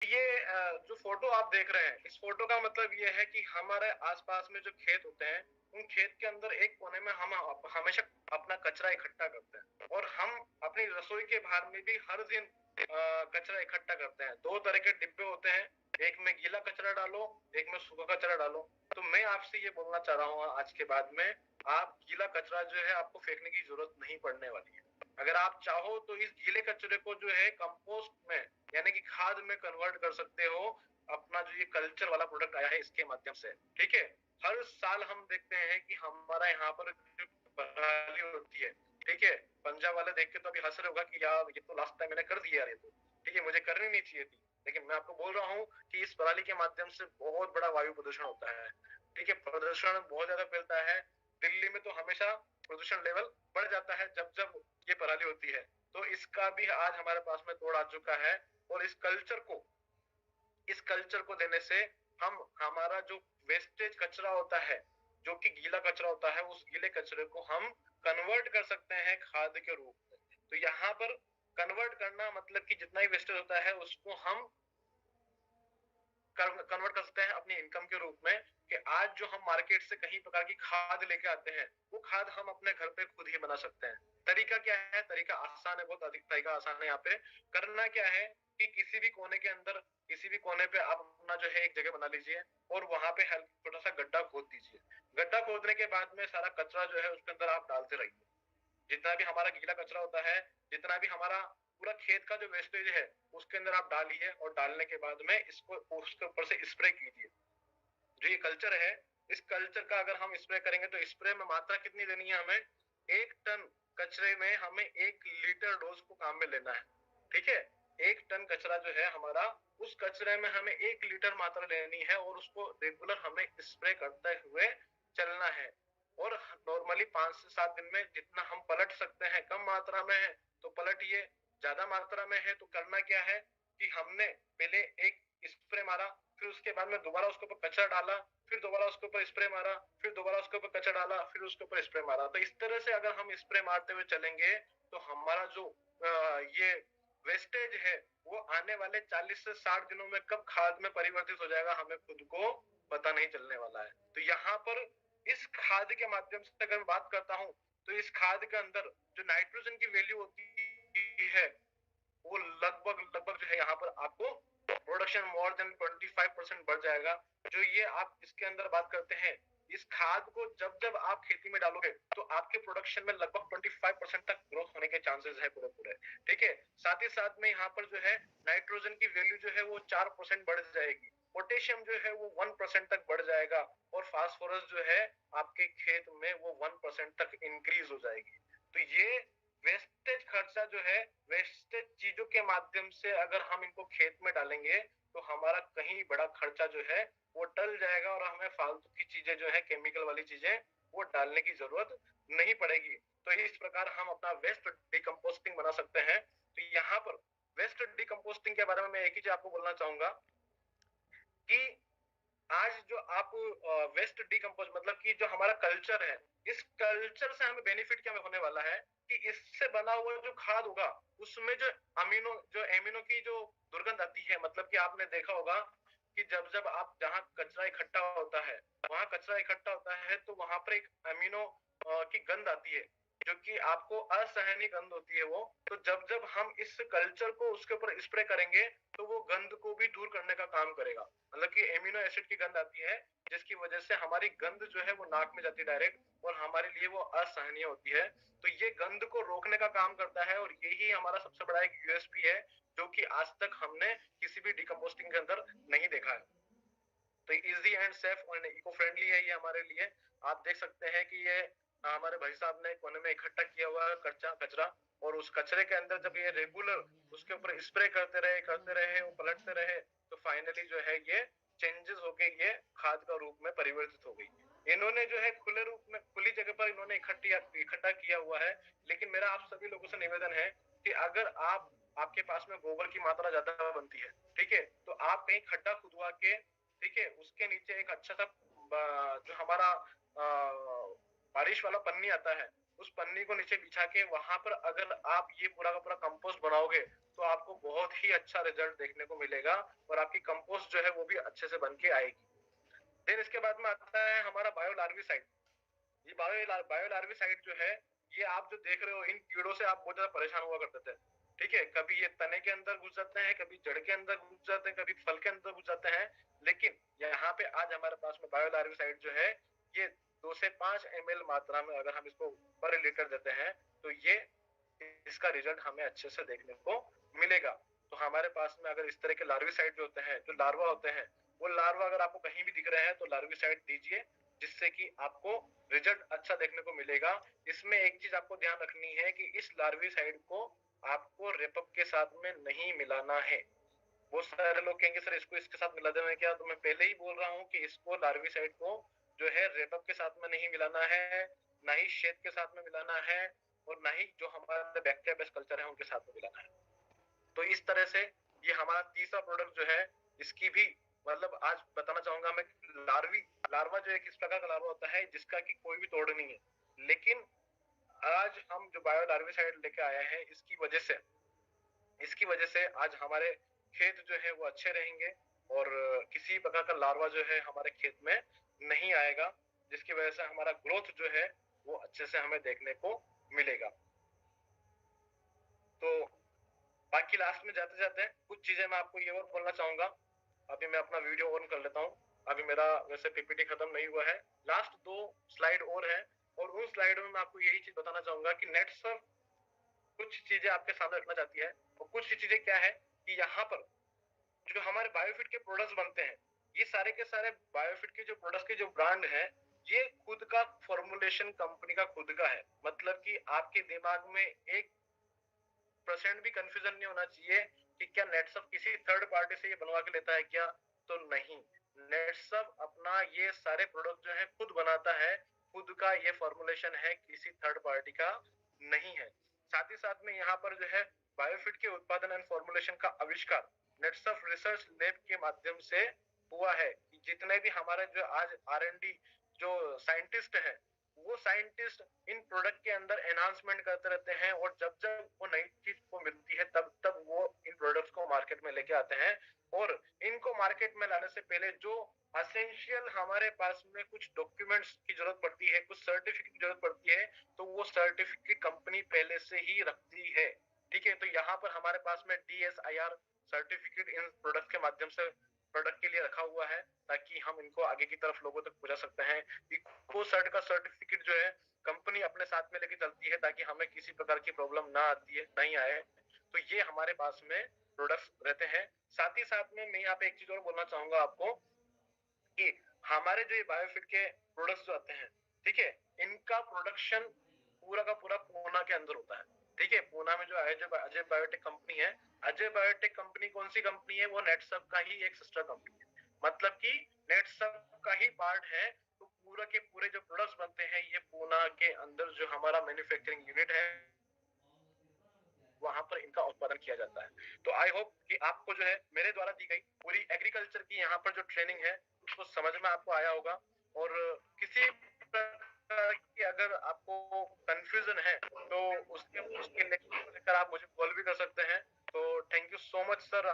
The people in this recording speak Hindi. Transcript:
ये जो फोटो आप देख रहे हैं, इस फोटो का मतलब ये है कि हमारे आसपास में जो खेत होते हैं, उन खेत के अंदर एक कोने में हम हमेशा अपना कचरा इकट्ठा करते हैं, और हम अपनी रसोई के बाहर में भी हर दिन कचरा इकट्ठा करते हैं। दो तरह के डिब्बे होते हैं, एक में गीला कचरा डालो, एक में सूखा कचरा डालो। तो मैं आपसे ये बोलना चाह रहा हूँ, आज के बाद में आप गीला कचरा जो है आपको फेंकने की जरूरत नहीं पड़ने वाली है। अगर आप चाहो तो इस गीले कचरे को जो है कंपोस्ट में, यानी कि खाद में कन्वर्ट कर सकते हो, अपना जो ये कल्चर वाला प्रोडक्ट आया है इसके माध्यम से। ठीक है, हर साल हम देखते हैं कि हमारा यहाँ पर जो पराली होती है, ठीक है, पंजाब वाले देख के तो अभी हंस रहे होगा कि यार ये तो लास्ट टाइम मैंने कर दिया यार, ये तो ठीक है, मुझे करनी नहीं चाहिए थी। लेकिन मैं आपको बोल रहा हूँ कि इस पराली के माध्यम से बहुत बड़ा वायु प्रदूषण होता है। ठीक है, प्रदूषण बहुत ज्यादा फैलता है। दिल्ली में तो हमेशा प्रदूषण लेवल बढ़ जाता है जब जब ये पराली होती है। तो इसका भी आज हमारे पास में तोड़ आ चुका है। और इस कल्चर को देने से हम हमारा जो वेस्टेज कचरा होता है, जो कि गीला कचरा होता है, उस गीले कचरे को हम कन्वर्ट कर सकते हैं खाद के रूप में। तो यहाँ पर कन्वर्ट करना मतलब कि जितना ही वेस्टेज होता है उसको हम कन्वर्ट कर सकते हैं अपनी इनकम के रूप में। कि आज जो हम मार्केट से कहीं प्रकार की खाद लेके आते हैं, वो खाद हम अपने घर पे खुद ही बना सकते हैं। तरीका क्या है? तरीका आसान है, बहुत अधिक तरीका आसान है। यहाँ पे करना क्या है कि किसी भी कोने के अंदर, किसी भी कोने पे आप अपना जो है एक जगह बना लीजिए, और वहां पे छोटा सा गड्ढा खोद दीजिए। गड्ढा खोदने के बाद में सारा कचरा जो है उसके अंदर आप डालते रहिए। जितना भी हमारा गीला कचरा होता है, जितना भी हमारा पूरा खेत का जो वेस्टेज है, उसके अंदर आप डालिए, और डालने के बाद में इसको उसके ऊपर से स्प्रे कीजिए। जो ये कल्चर है, इस कल्चर का अगर हम स्प्रे करेंगे तो स्प्रे में मात्रा कितनी लेनी है हमें? 1 टन कचरे में हमें 1 लीटर डोज को काम में लेना है। ठीक है, 1 टन कचरा जो है हमारा, उस कचरे में हमें 1 लीटर मात्रा लेनी है, और उसको रेगुलर हमें स्प्रे करते हुए चलना है। और नॉर्मली 5 से 7 दिन में जितना हम पलट सकते हैं, कम मात्रा में है तो पलटिए, ज्यादा मात्रा में है तो करना क्या है कि हमने पहले एक स्प्रे मारा, फिर उसके बाद में दोबारा उसके ऊपर कचरा डाला, फिर दोबारा उसके ऊपर स्प्रे मारा, फिर दोबारा उसके ऊपर कचरा डाला, फिर उसके ऊपर स्प्रे मारा। तो इस तरह से अगर हम स्प्रे मारते हुए चलेंगे तो हमारा जो ये वेस्टेज है, वो आने वाले 40 से 60 दिनों में कब खाद में परिवर्तित हो जाएगा, हमें खुद को पता नहीं चलने वाला है। तो यहाँ पर इस खाद के माध्यम से अगर मैं बात करता हूँ, तो इस खाद के अंदर जो नाइट्रोजन की वैल्यू होती है, वो लगभग लगभग जो है यहाँ पर आपको प्रोडक्शन मोर देन 25% बढ़ जाएगा। जो ये आप इसके अंदर बात करते हैं, इस खाद को जब जब आप खेती में डालोगे तो आपके प्रोडक्शन में लगभग 25% तक ग्रोथ होने के चांसेस है पूरे पूरे। ठीक है, साथ ही साथ में यहाँ पर जो है नाइट्रोजन की वैल्यू जो है वो 4% बढ़ जाएगी, पोटेशियम जो है वो 1% तक बढ़ जाएगा, और फास्फोरस जो है आपके खेत में वो 1% तक इंक्रीज हो जाएगी। तो ये वेस्टेज खर्चा जो है, वेस्टेज चीजों के माध्यम से अगर हम इनको खेत में डालेंगे तो हमारा कहीं बड़ा खर्चा जो है वो टल जाएगा, और हमें फालतू की चीजें जो है, केमिकल वाली चीजें, वो डालने की जरूरत नहीं पड़ेगी। तो इस प्रकार हम अपना वेस्ट डिकम्पोस्टिंग बना सकते हैं। तो यहाँ पर वेस्ट डिकम्पोस्टिंग के बारे में मैं एक ही चीज आपको बोलना चाहूंगा कि आज जो आप वेस्ट डिकम्पोज मतलब कि जो हमारा कल्चर है, इस कल्चर से हमें बेनिफिट क्या होने वाला है कि इससे बना हुआ जो खाद होगा, उसमें जो एमिनो की जो दुर्गंध आती है, मतलब कि आपने देखा होगा कि जब जब आप जहाँ कचरा इकट्ठा होता है, वहां कचरा इकट्ठा होता है, तो वहां पर एक अमीनो की गंध आती है, जो कि आपको असहनीय गंध होती है वो। तो जब जब हम इस कल्चर को उसके ऊपर स्प्रे करेंगे तो वो गंध को भी दूर करने का काम करेगा। मतलब कि एमिनो एसिड की गंध आती है, जिसकी वजह से हमारी गंध जो है वो नाक में जाती है डायरेक्ट, और हमारे लिए वो असहनीय होती है। तो ये गंध को रोकने का काम करता है, और यही हमारा सबसे बड़ा एक यूएसपी है, जो कि आज तक हमने किसी भी डिकम्पोस्टिंग के अंदर नहीं देखा है। तो इजी एंड सेफ और इको फ्रेंडली है ये हमारे लिए। आप देख सकते हैं कि ये हमारे भाई साहब ने कोने में इकट्ठा किया हुआ है कच्चा कचरा, और उस कचरे के अंदर जब ये रेगुलर उसके ऊपर स्प्रे करते रहे, वो पलटते रहे, तो फाइनली जो है ये चेंजेस होके ये खाद का रूप में परिवर्तित हो गई। इन्होंने जो है खुले रूप में, खुली जगह पर इन्होंने इकट्ठा किया हुआ है। लेकिन मेरा आप सभी लोगों से निवेदन है कि अगर आपके पास में गोबर की मात्रा ज्यादा बनती है, ठीक है, तो आप कहीं खड्डा खुदवा के, ठीक है, उसके नीचे एक अच्छा सा जो हमारा बारिश वाला पन्नी आता है, उस पन्नी को नीचे बिछा के वहां पर अगर आप ये पूरा का पूरा कंपोस्ट बनाओगे तो आपको बहुत ही अच्छा रिजल्ट देखने को मिलेगा और आपकी कंपोस्ट जो है वो भी अच्छे से बन के आएगी। फिर इसके बाद में आता है हमारा बायो लार्विसाइड। ये बायो लार्विसाइड जो है, ये आप जो देख रहे हो, इन कीड़ों से आप बहुत ज्यादा परेशान हुआ करते थे। ठीक है, कभी ये तने के अंदर घुस जाते हैं, कभी जड़ के अंदर घुस जाते हैं, कभी फल के अंदर घुस जाते हैं। लेकिन यहाँ पे आज हमारे पास में बायो लार्विसाइड जो है, ये 2 से 5 ml मात्रा में अगर हम इसको पर लीटर देते हैं तो ये इसका रिजल्ट हमें अच्छे से देखने को मिलेगा। तो हमारे पास में अगर इस तरह के लार्विसाइड जो होते हैं, जो लार्वा होते हैं, वो लार्वा अगर आपको कहीं भी दिख रहे हैं तो लार्विसाइड दीजिए, जिससे कि आपको रिजल्ट अच्छा देखने को मिलेगा। इसमें एक चीज आपको ध्यान रखनी है कि इस लार्विसाइड को आपको रेपअप के साथ में नहीं मिलाना है। बहुत सारे लोग कहेंगे सर इसको इसके साथ मिला देना है क्या, तो मैं पहले ही बोल रहा हूँ कि इसको लार्विसाइड को जो है रेपअप के साथ में नहीं मिलाना है, ना ही शेद के साथ में मिलाना है, और ना ही जो हमारे बैक्टीरिया बेस्ड कल्चर है उनके साथ में मिलाना है। तो इस तरह से ये हमारा तीसरा प्रोडक्ट जो है, इसकी भी मतलब आज बताना चाहूंगा मैं, लार्वा जो एक इस प्रकार का लार्वा होता है जिसका कि कोई भी तोड़ नहीं है। लेकिन आज हम जो बायो लार्विसाइड लेके आए हैं, इसकी वजह से आज हमारे खेत जो है वो अच्छे रहेंगे और किसी प्रकार का लार्वा जो है हमारे खेत में नहीं आएगा, जिसकी वजह से हमारा ग्रोथ जो है वो अच्छे से हमें देखने को मिलेगा। तो बाकी लास्ट में जाते जाते कुछ चीजें मैं आपको ये और बोलना चाहूंगा। अभी मैं अपना वीडियो ऑन कर लेता हूँ। अभी मेरा वैसे पीपीटी खत्म नहीं हुआ है, लास्ट 2 स्लाइड और है, और उन स्लाइड में मैं आपको यही चीज बताना चाहूंगा कि नेटसर्फ कुछ चीजें आपके सामने रखना चाहती है। और कुछ चीजें क्या है कि यहाँ पर जो हमारे बायोफिट के प्रोडक्ट्स बनते हैं, ये सारे के सारे बायोफिट के जो प्रोडक्ट्स के जो ब्रांड है, ये खुद का फॉर्मुलेशन कंपनी का खुद का है। मतलब कि आपके दिमाग में 1% भी कंफ्यूजन नहीं होना चाहिए कि क्या नेटसर्फ किसी थर्ड पार्टी से ये बनवा के लेता है क्या। तो नहीं, नेटसर्फ अपना ये सारे प्रोडक्ट जो है खुद बनाता है, खुद का ये फॉर्मुलेशन है, किसी थर्ड पार्टी का नहीं है। साथ ही साथ में यहाँ पर जो है बायोफिट के उत्पादन एंड फॉर्मुलेशन का आविष्कार नेटसर्फ रिसर्च लैब के माध्यम से हुआ है। जितने भी हमारे जो आज R&D जो साइंटिस्ट हैं, वो साइंटिस्ट इन प्रोडक्ट के अंदर एनहांसमेंट करते रहते हैं, और जब जब वो नई चीज को मिलती है तब तब वो इन प्रोडक्ट्स को मार्केट में लेके आते हैं। और इनको मार्केट में लाने से पहले जो असेंशियल हमारे पास में कुछ डॉक्यूमेंट्स की जरूरत पड़ती है, कुछ सर्टिफिकेट की जरूरत पड़ती है, तो वो सर्टिफिकेट कंपनी पहले से ही रखती है। ठीक है, तो यहाँ पर हमारे पास में DSIR सर्टिफिकेट इन प्रोडक्ट के माध्यम से प्रोडक्ट के लिए रखा हुआ है, ताकि हम इनको आगे की तरफ लोगों तक पहुंचा सकते हैं। इको सर्ट का सर्टिफिकेट जो है कंपनी अपने साथ में लेके चलती है, ताकि हमें किसी प्रकार की प्रॉब्लम ना आती है, नहीं आए। तो ये हमारे पास में प्रोडक्ट्स रहते हैं। साथ ही साथ में मैं यहाँ पे एक चीज और बोलना चाहूंगा आपको कि हमारे जो ये बायोफिट के प्रोडक्ट्स जो आते हैं, ठीक है, इनका प्रोडक्शन पूरा का पूरा पूना के अंदर होता है। ठीक है, पूना में जो अजय बायोटेक कंपनी है, अजय बायोटेक कंपनी कौन सी कंपनी है, वो नेटसर्फ का ही एक सिस्टर कंपनी है। मतलब कि नेटसर्फ का ही पार्ट है। तो पूरा के पूरे जो प्रोडक्ट्स बनते हैं, ये पूना के अंदर जो हमारा मैन्युफैक्चरिंग यूनिट है, वहां पर इनका उत्पादन किया जाता है। तो आई होप कि आपको जो है मेरे द्वारा दी गई पूरी एग्रीकल्चर की यहाँ पर जो ट्रेनिंग है उसको समझ में आपको आया होगा। और किसी प्रकार की अगर आपको कंफ्यूजन है तो उसके उसके लेकर आप मुझे कॉल भी कर सकते हैं। तो thank you so much sir.